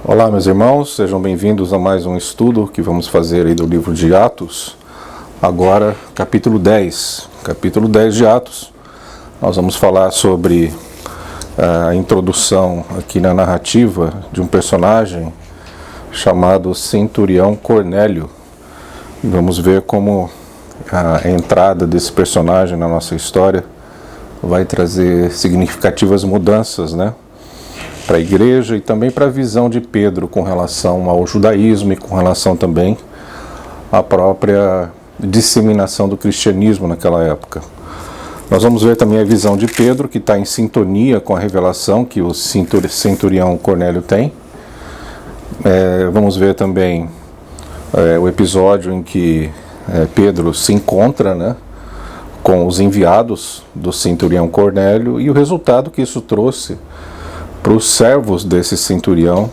Olá, meus irmãos, sejam bem-vindos a mais um estudo que vamos fazer aí do livro de Atos. Agora, capítulo 10 de Atos. Nós vamos falar sobre a introdução aqui na narrativa de um personagem chamado Centurião Cornélio. E vamos ver como a entrada desse personagem na nossa história vai trazer significativas mudanças, para a igreja e também para a visão de Pedro com relação ao judaísmo e com relação também à própria disseminação do cristianismo naquela época. Nós vamos ver também a visão de Pedro, que está em sintonia com a revelação que o centurião Cornélio tem. Vamos ver também o episódio em que Pedro se encontra com os enviados do centurião Cornélio e o resultado que isso trouxe para os servos desse centurião,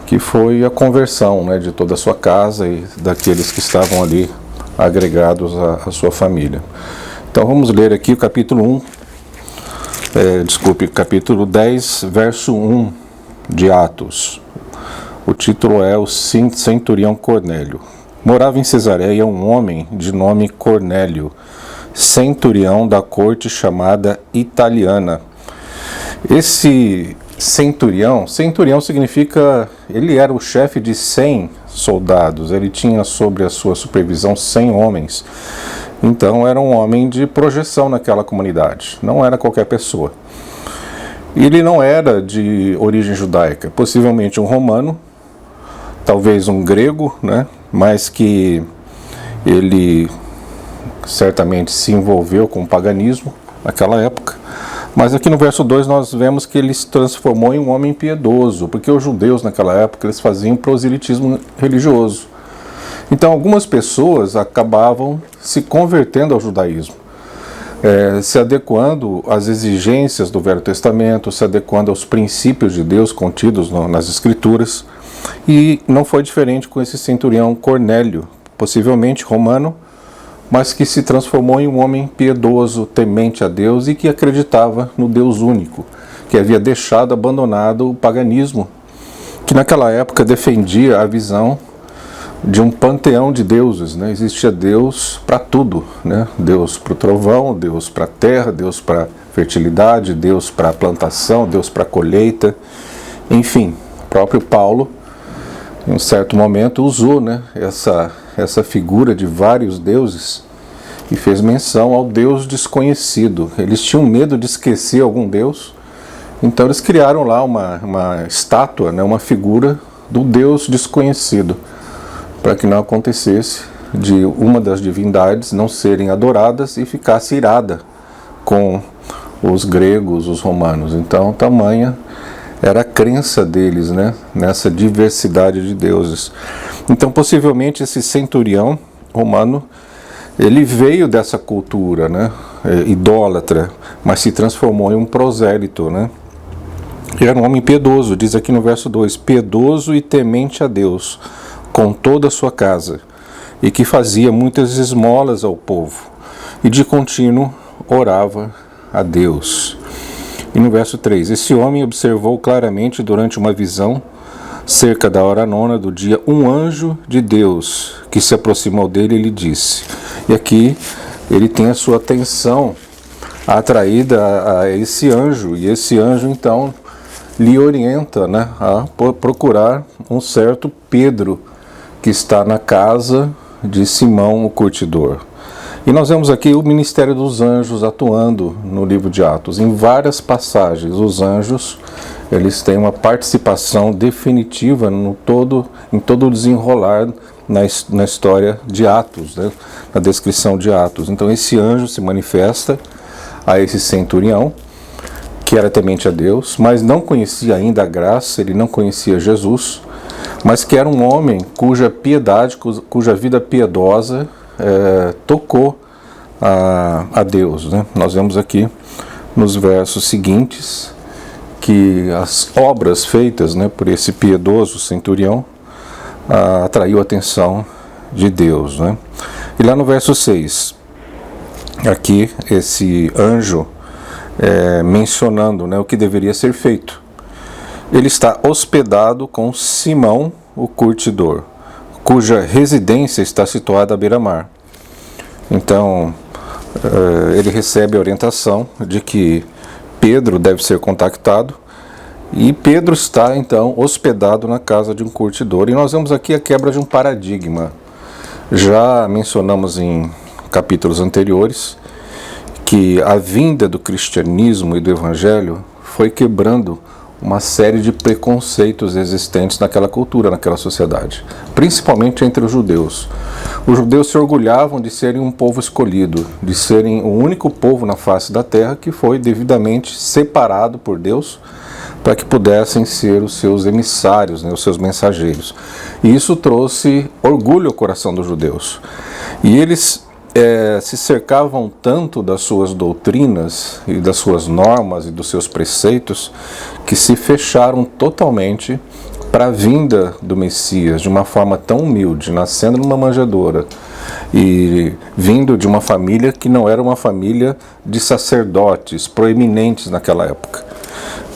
que foi a conversão de toda a sua casa e daqueles que estavam ali agregados à sua família. Então vamos ler aqui o capítulo 10, verso 1 de Atos. O título é o Centurião Cornélio. Morava em Cesareia um homem de nome Cornélio, centurião da corte chamada Italiana. Esse centurião significa, ele era o chefe de 100 soldados, ele tinha sobre a sua supervisão 100 homens, então era um homem de projeção naquela comunidade, não era qualquer pessoa. Ele não era de origem judaica, possivelmente um romano, talvez um grego, mas que ele certamente se envolveu com o paganismo naquela época. Mas aqui no verso 2 nós vemos que ele se transformou em um homem piedoso, porque os judeus naquela época eles faziam proselitismo religioso. Então algumas pessoas acabavam se convertendo ao judaísmo, se adequando às exigências do Velho Testamento, se adequando aos princípios de Deus contidos nas Escrituras. E não foi diferente com esse centurião Cornélio, possivelmente romano, mas que se transformou em um homem piedoso, temente a Deus e que acreditava no Deus único, que havia abandonado o paganismo, que naquela época defendia a visão de um panteão de deuses. Existia Deus para tudo, Deus para o trovão, Deus para a terra, Deus para a fertilidade, Deus para a plantação, Deus para a colheita, enfim. O próprio Paulo, em um certo momento, usou essa figura de vários deuses e fez menção ao Deus desconhecido. Eles tinham medo de esquecer algum Deus, então eles criaram lá uma estátua, uma figura do Deus desconhecido, para que não acontecesse de uma das divindades não serem adoradas e ficasse irada com os gregos, os romanos. Então, tamanha era a crença deles, nessa diversidade de deuses. Então, possivelmente, esse centurião romano, ele veio dessa cultura, idólatra, mas se transformou em um prosélito, E era um homem piedoso, diz aqui no verso 2, piedoso e temente a Deus, com toda a sua casa, e que fazia muitas esmolas ao povo, e de contínuo orava a Deus. E no verso 3, esse homem observou claramente durante uma visão, cerca da hora 9 do dia, um anjo de Deus que se aproximou dele e lhe disse. E aqui ele tem a sua atenção atraída a esse anjo, e esse anjo então lhe orienta a procurar um certo Pedro, que está na casa de Simão o curtidor. E nós vemos aqui o ministério dos anjos atuando no livro de Atos. Em várias passagens, os anjos eles têm uma participação definitiva em todo o desenrolar na história de Atos, na descrição de Atos. Então esse anjo se manifesta a esse centurião, que era temente a Deus, mas não conhecia ainda a graça, ele não conhecia Jesus, mas que era um homem cuja piedade, cuja vida piedosa tocou a Deus. Nós vemos aqui nos versos seguintes que as obras feitas por esse piedoso centurião atraiu a atenção de Deus. E lá no verso 6, aqui esse anjo mencionando o que deveria ser feito. ele está hospedado com Simão, o curtidor, cuja residência está situada à beira-mar. Então, ele recebe a orientação de que Pedro deve ser contactado, e Pedro está, então, hospedado na casa de um curtidor. E nós vemos aqui a quebra de um paradigma. Já mencionamos em capítulos anteriores que a vinda do cristianismo e do evangelho foi quebrando uma série de preconceitos existentes naquela cultura, naquela sociedade, principalmente entre os judeus. Os judeus se orgulhavam de serem um povo escolhido, de serem o único povo na face da terra que foi devidamente separado por Deus para que pudessem ser os seus emissários, os seus mensageiros. E isso trouxe orgulho ao coração dos judeus. E eles se cercavam tanto das suas doutrinas e das suas normas e dos seus preceitos que se fecharam totalmente para a vinda do Messias de uma forma tão humilde, nascendo numa manjedoura e vindo de uma família que não era uma família de sacerdotes proeminentes naquela época.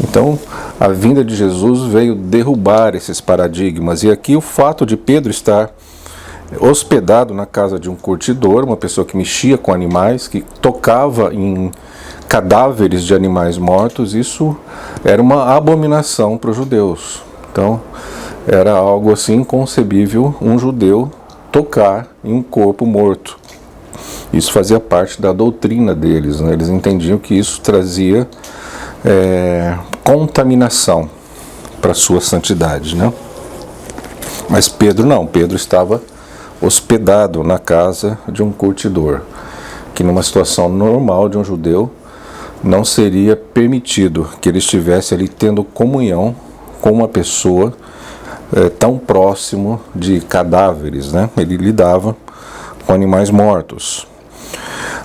Então, a vinda de Jesus veio derrubar esses paradigmas, e aqui o fato de Pedro estar hospedado na casa de um curtidor, uma pessoa que mexia com animais, que tocava em cadáveres de animais mortos, isso era uma abominação para os judeus. Então, era algo assim inconcebível um judeu tocar em um corpo morto. Isso fazia parte da doutrina deles, né? Eles entendiam que isso trazia contaminação para a sua santidade, né? Mas Pedro não, Pedro estava hospedado na casa de um curtidor, que numa situação normal de um judeu não seria permitido que ele estivesse ali tendo comunhão com uma pessoa tão próximo de cadáveres, né? Ele lidava com animais mortos.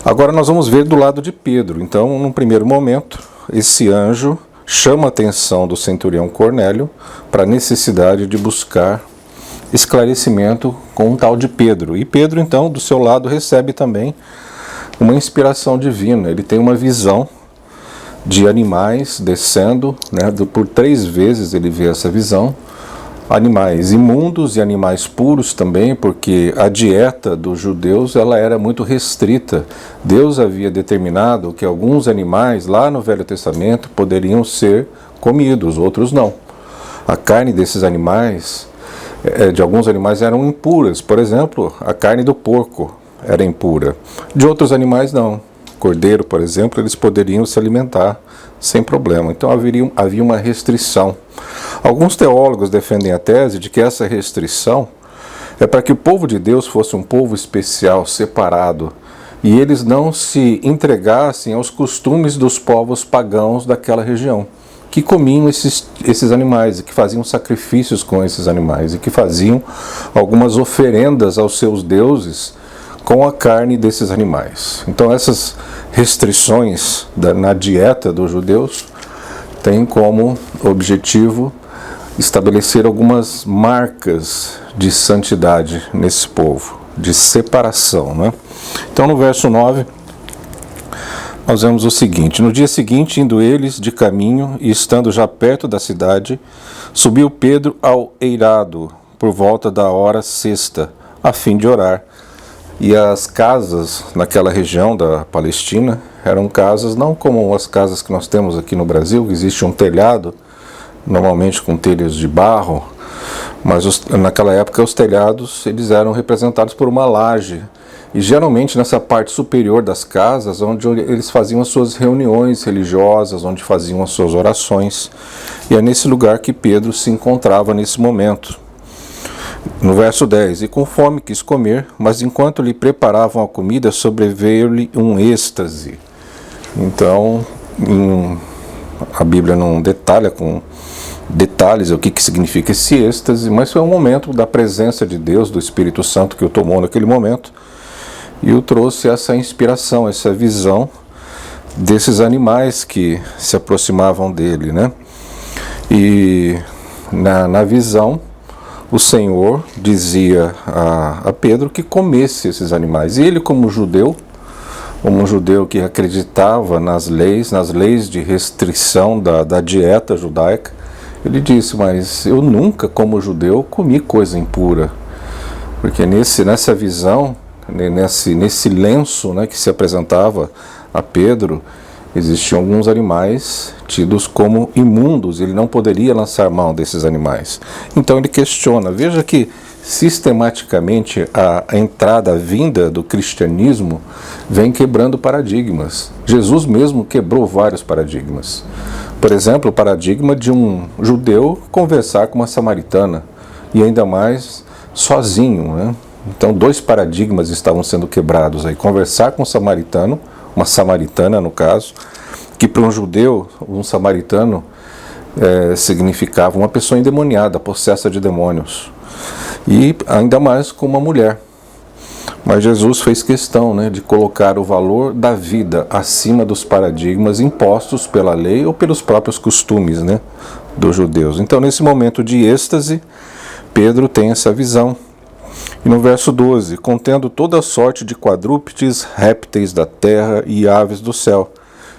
Agora nós vamos ver do lado de Pedro. Então, num primeiro momento, esse anjo chama a atenção do centurião Cornélio para a necessidade de buscar esclarecimento com um tal de Pedro. E Pedro, então, do seu lado, recebe também uma inspiração divina. Ele tem uma visão de animais descendo, né? Por 3 vezes ele vê essa visão. Animais imundos e animais puros também, porque a dieta dos judeus ela era muito restrita. Deus havia determinado que alguns animais lá no Velho Testamento poderiam ser comidos, outros não. A carne desses animais, de alguns animais, eram impuras. Por exemplo, a carne do porco era impura. De outros animais não. Cordeiro, por exemplo, eles poderiam se alimentar sem problema. Então havia uma restrição. Alguns teólogos defendem a tese de que essa restrição é para que o povo de Deus fosse um povo especial, separado, e eles não se entregassem aos costumes dos povos pagãos daquela região, que comiam esses animais, e que faziam sacrifícios com esses animais, e que faziam algumas oferendas aos seus deuses com a carne desses animais. Então essas restrições na dieta dos judeus têm como objetivo estabelecer algumas marcas de santidade nesse povo, de separação, né? Então no verso 9, nós vemos o seguinte: no dia seguinte, indo eles de caminho e estando já perto da cidade, subiu Pedro ao eirado por volta da hora sexta, a fim de orar. E as casas naquela região da Palestina eram casas não como as casas que nós temos aqui no Brasil, que existe um telhado, normalmente com telhas de barro, mas naquela época os telhados eles eram representados por uma laje, e geralmente nessa parte superior das casas, onde eles faziam as suas reuniões religiosas, onde faziam as suas orações, e é nesse lugar que Pedro se encontrava nesse momento. No verso 10, e com fome quis comer, mas enquanto lhe preparavam a comida, sobreveio-lhe um êxtase. Então, a Bíblia não detalha com detalhes o que significa esse êxtase, mas foi um momento da presença de Deus, do Espírito Santo que o tomou naquele momento, e o trouxe essa inspiração, essa visão desses animais que se aproximavam dele, né? E na visão, o Senhor dizia a Pedro que comesse esses animais. E ele, como um judeu que acreditava nas leis de restrição da dieta judaica, Ele disse: mas eu nunca, como judeu, comi coisa impura. Porque nessa visão, nesse lenço, né, que se apresentava a Pedro, existiam alguns animais tidos como imundos. Ele não poderia lançar mão desses animais. Então ele questiona. Veja que sistematicamente a entrada, a vinda do cristianismo vem quebrando paradigmas. Jesus mesmo quebrou vários paradigmas. Por exemplo, o paradigma de um judeu conversar com uma samaritana, e ainda mais sozinho, né? Então 2 paradigmas estavam sendo quebrados aí. Conversar com um samaritano, uma samaritana no caso, que para um judeu, um samaritano significava uma pessoa endemoniada, possessa de demônios. E ainda mais com uma mulher. Mas Jesus fez questão, né, de colocar o valor da vida acima dos paradigmas impostos pela lei ou pelos próprios costumes, né, dos judeus. Então, nesse momento de êxtase, Pedro tem essa visão. E no verso 12, contendo toda sorte de quadrúpedes, répteis da terra e aves do céu.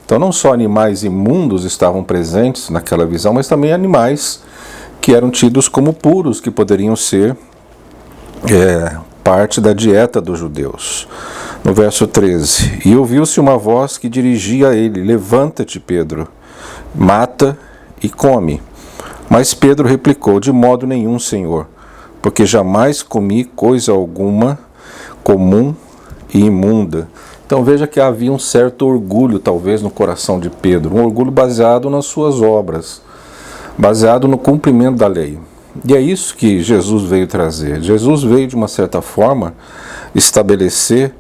Então, não só animais imundos estavam presentes naquela visão, mas também animais que eram tidos como puros, que poderiam ser parte da dieta dos judeus. No verso 13, e ouviu-se uma voz que dirigia a ele: levanta-te, Pedro, mata e come. Mas Pedro replicou: de modo nenhum, Senhor, porque jamais comi coisa alguma comum e imunda. Então veja que havia um certo orgulho, talvez, no coração de Pedro, um orgulho baseado nas suas obras, baseado no cumprimento da lei. E é isso que Jesus veio trazer. Jesus veio, de uma certa forma, estabelecer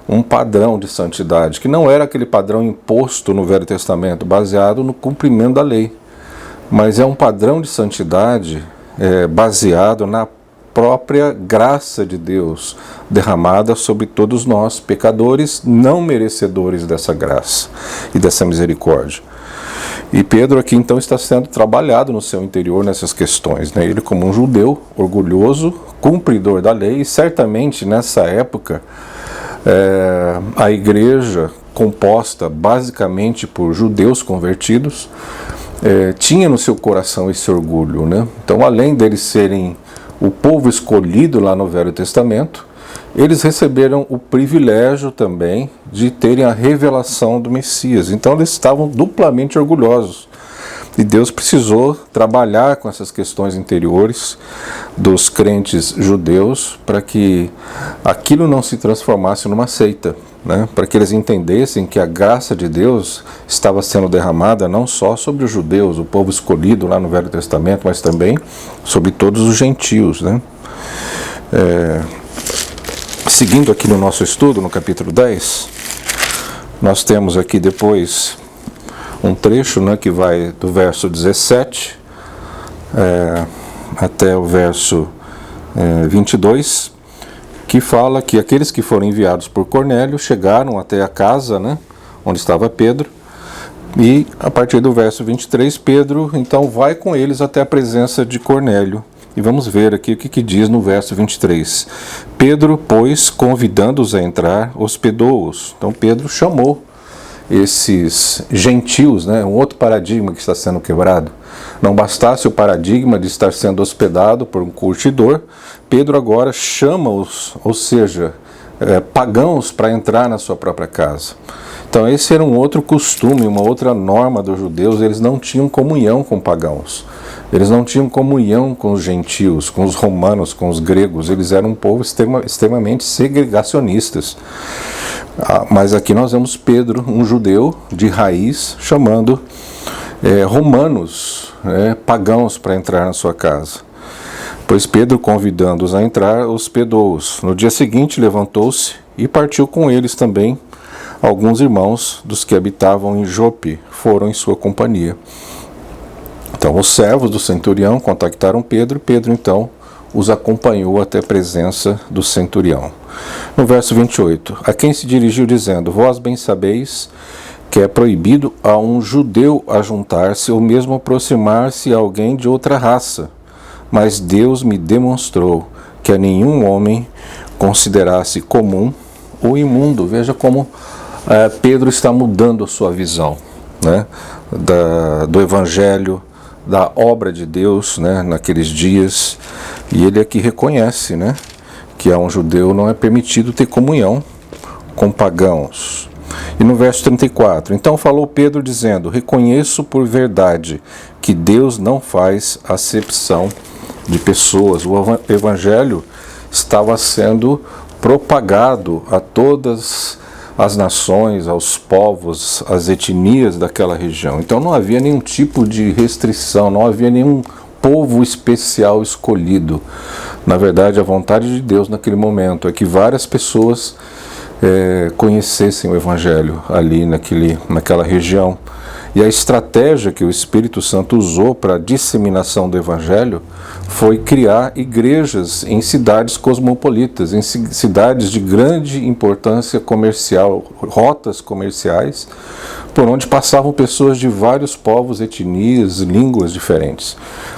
um padrão de santidade, que não era aquele padrão imposto no Velho Testamento, baseado no cumprimento da lei, mas é um padrão de santidade baseado na própria graça de Deus, derramada sobre todos nós, pecadores, não merecedores dessa graça e dessa misericórdia. E Pedro aqui então está sendo trabalhado no seu interior nessas questões, né? Ele, como um judeu orgulhoso, cumpridor da lei, e certamente nessa época a igreja, composta basicamente por judeus convertidos, tinha no seu coração esse orgulho, né? Então, além deles serem o povo escolhido lá no Velho Testamento, eles receberam o privilégio também de terem a revelação do Messias. Então eles estavam duplamente orgulhosos. E Deus precisou trabalhar com essas questões interiores dos crentes judeus para que aquilo não se transformasse numa seita, né? Para que eles entendessem que a graça de Deus estava sendo derramada não só sobre os judeus, o povo escolhido lá no Velho Testamento, mas também sobre todos os gentios, né? Seguindo aqui no nosso estudo, no capítulo 10, nós temos aqui depois um trecho, né, que vai do verso 17 até o verso 22, que fala que aqueles que foram enviados por Cornélio chegaram até a casa, né, onde estava Pedro, e a partir do verso 23, Pedro então vai com eles até a presença de Cornélio. E vamos ver aqui o que diz no verso 23. Pedro, pois, convidando-os a entrar, hospedou-os. Então Pedro chamou esses gentios, né? Um outro paradigma que está sendo quebrado. Não bastasse o paradigma de estar sendo hospedado por um curtidor, Pedro agora chama-os, ou seja, pagãos, para entrar na sua própria casa. Então esse era um outro costume, uma outra norma dos judeus. Eles não tinham comunhão com pagãos. Eles não tinham comunhão com os gentios, com os romanos, com os gregos. Eles eram um povo extremamente segregacionistas. Mas aqui nós vemos Pedro, um judeu de raiz, chamando romanos, pagãos, para entrar na sua casa. Pois Pedro, convidando-os a entrar, hospedou-os. No dia seguinte levantou-se e partiu com eles também. Alguns irmãos dos que habitavam em Jope foram em sua companhia. Então os servos do centurião contactaram Pedro. Pedro então os acompanhou até a presença do centurião. No verso 28, a quem se dirigiu dizendo: vós bem sabeis que é proibido a um judeu ajuntar-se ou mesmo aproximar-se a alguém de outra raça, mas Deus me demonstrou que a nenhum homem considerasse comum ou imundo. Veja como Pedro está mudando a sua visão, né, do evangelho, da obra de Deus, né, naqueles dias, e ele aqui reconhece, né, que a um judeu não é permitido ter comunhão com pagãos. E no verso 34, então falou Pedro dizendo, reconheço por verdade que Deus não faz acepção de pessoas. O evangelho estava sendo propagado a todas as nações, aos povos, às etnias daquela região. Então não havia nenhum tipo de restrição, não havia nenhum povo especial escolhido. Na verdade, a vontade de Deus naquele momento é que várias pessoas conhecessem o Evangelho ali naquela região. E a estratégia que o Espírito Santo usou para a disseminação do Evangelho foi criar igrejas em cidades cosmopolitas, em cidades de grande importância comercial, rotas comerciais, por onde passavam pessoas de vários povos, etnias, línguas diferentes.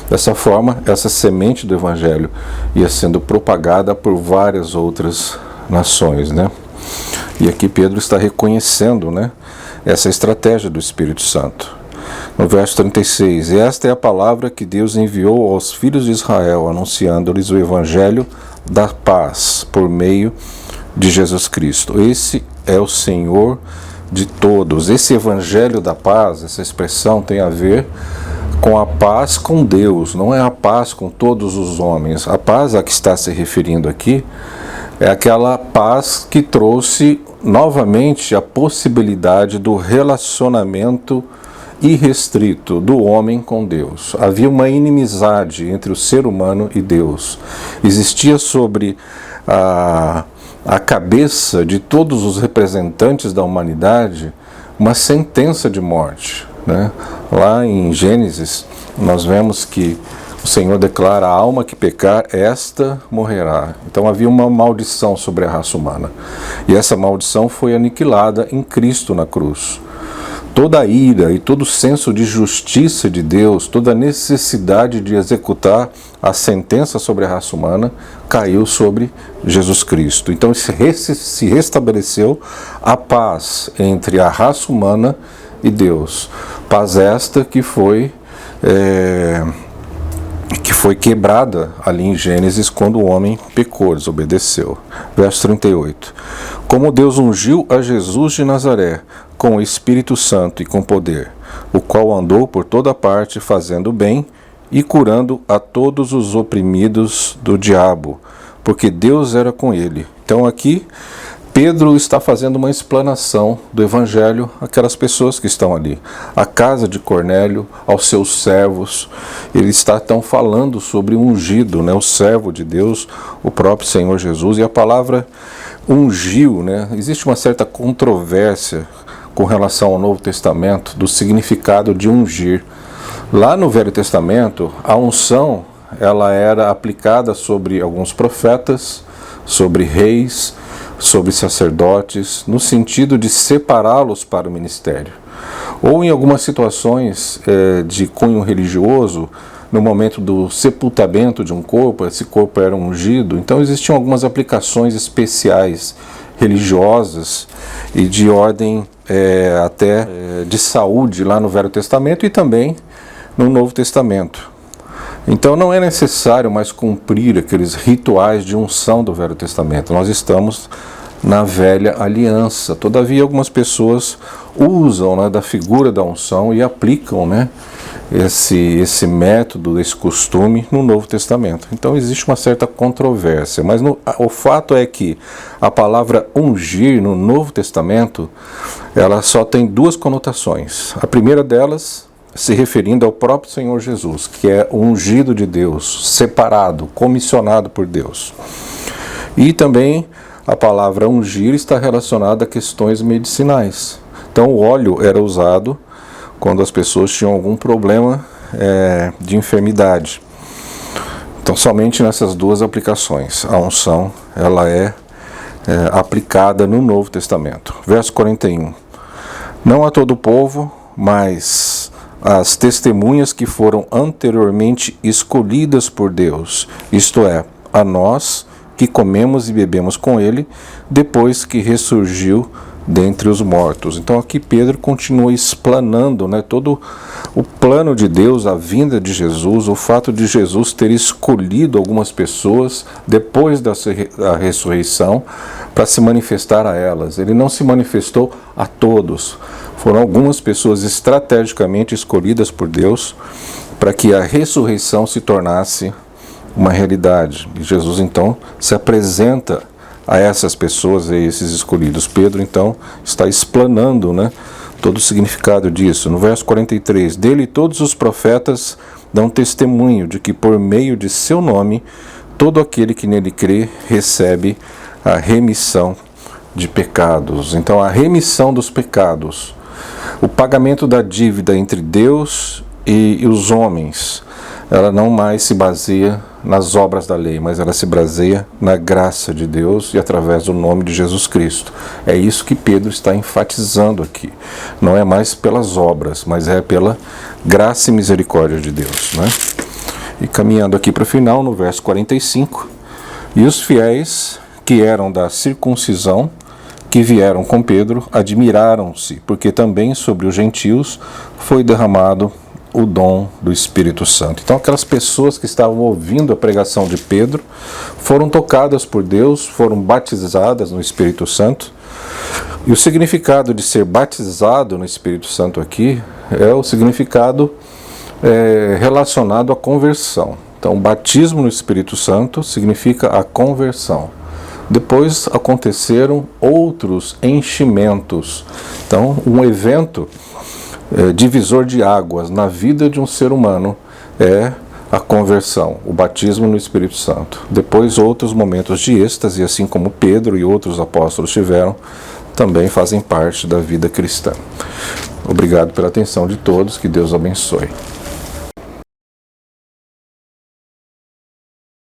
Dessa forma, essa semente do Evangelho ia sendo propagada por várias outras nações, né? E aqui Pedro está reconhecendo, né, essa estratégia do Espírito Santo. No verso 36, esta é a palavra que Deus enviou aos filhos de Israel, anunciando-lhes o Evangelho da paz por meio de Jesus Cristo. Esse é o Senhor de todos. Esse Evangelho da paz, essa expressão tem a ver com a paz com Deus, não é a paz com todos os homens. A paz a que está se referindo aqui é aquela paz que trouxe novamente a possibilidade do relacionamento irrestrito do homem com Deus. Havia uma inimizade entre o ser humano e Deus. Existia sobre a cabeça de todos os representantes da humanidade uma sentença de morte, né? Lá em Gênesis, nós vemos que o Senhor declara, a alma que pecar, esta morrerá. Então havia uma maldição sobre a raça humana. E essa maldição foi aniquilada em Cristo na cruz. Toda a ira e todo o senso de justiça de Deus, toda a necessidade de executar a sentença sobre a raça humana, caiu sobre Jesus Cristo. Então se restabeleceu a paz entre a raça humana e Deus. Paz esta que foi quebrada ali em Gênesis quando o homem pecou, desobedeceu. Verso 38. Como Deus ungiu a Jesus de Nazaré com o Espírito Santo e com poder, o qual andou por toda parte fazendo bem e curando a todos os oprimidos do diabo, porque Deus era com ele. Então aqui Pedro está fazendo uma explanação do Evangelho àquelas pessoas que estão ali. A casa de Cornélio, aos seus servos. Ele está então falando sobre o ungido, né, o servo de Deus, o próprio Senhor Jesus. E a palavra ungiu, né? Existe uma certa controvérsia com relação ao Novo Testamento do significado de ungir. Lá no Velho Testamento, a unção ela era aplicada sobre alguns profetas, sobre reis, sobre sacerdotes, no sentido de separá-los para o ministério. Ou em algumas situações de cunho religioso, no momento do sepultamento de um corpo, esse corpo era ungido, então existiam algumas aplicações especiais religiosas e de ordem até de saúde lá no Velho Testamento e também no Novo Testamento. Então não é necessário mais cumprir aqueles rituais de unção do Velho Testamento. Nós estamos na velha aliança. Todavia algumas pessoas usam, né, da figura da unção e aplicam, né, esse método, esse costume no Novo Testamento. Então existe uma certa controvérsia, mas o fato é que a palavra ungir no Novo Testamento, ela só tem duas conotações. A primeira delas se referindo ao próprio Senhor Jesus, que é o ungido de Deus, separado, comissionado por Deus. E também a palavra ungir está relacionada a questões medicinais. Então o óleo era usado quando as pessoas tinham algum problema de enfermidade. Então somente nessas duas aplicações a unção ela é aplicada no Novo Testamento. Verso 41. Não a todo o povo, mas as testemunhas que foram anteriormente escolhidas por Deus, isto é, a nós que comemos e bebemos com ele, depois que ressurgiu dentre os mortos. Então aqui Pedro continua explanando, né, todo o plano de Deus, a vinda de Jesus, o fato de Jesus ter escolhido algumas pessoas depois da ressurreição para se manifestar a elas. Ele não se manifestou a todos. Foram algumas pessoas estrategicamente escolhidas por Deus para que a ressurreição se tornasse uma realidade. E Jesus então se apresenta a essas pessoas, a esses escolhidos. Pedro então está explanando, né, todo o significado disso. No verso 43, dele todos os profetas dão testemunho de que por meio de seu nome todo aquele que nele crê recebe a remissão de pecados. Então a remissão dos pecados, o pagamento da dívida entre Deus e os homens, ela não mais se baseia nas obras da lei, mas ela se baseia na graça de Deus e através do nome de Jesus Cristo. É isso que Pedro está enfatizando aqui. Não é mais pelas obras, mas é pela graça e misericórdia de Deus, né? E caminhando aqui para o final, no verso 45, e os fiéis que eram da circuncisão, que vieram com Pedro, admiraram-se, porque também sobre os gentios foi derramado o dom do Espírito Santo. Então aquelas pessoas que estavam ouvindo a pregação de Pedro foram tocadas por Deus, foram batizadas no Espírito Santo. E o significado de ser batizado no Espírito Santo aqui é o significado relacionado à conversão. Então o batismo no Espírito Santo significa a conversão. Depois aconteceram outros enchimentos. Então um evento divisor de águas na vida de um ser humano é a conversão, o batismo no Espírito Santo. Depois outros momentos de êxtase, assim como Pedro e outros apóstolos tiveram, também fazem parte da vida cristã. Obrigado pela atenção de todos, que Deus abençoe.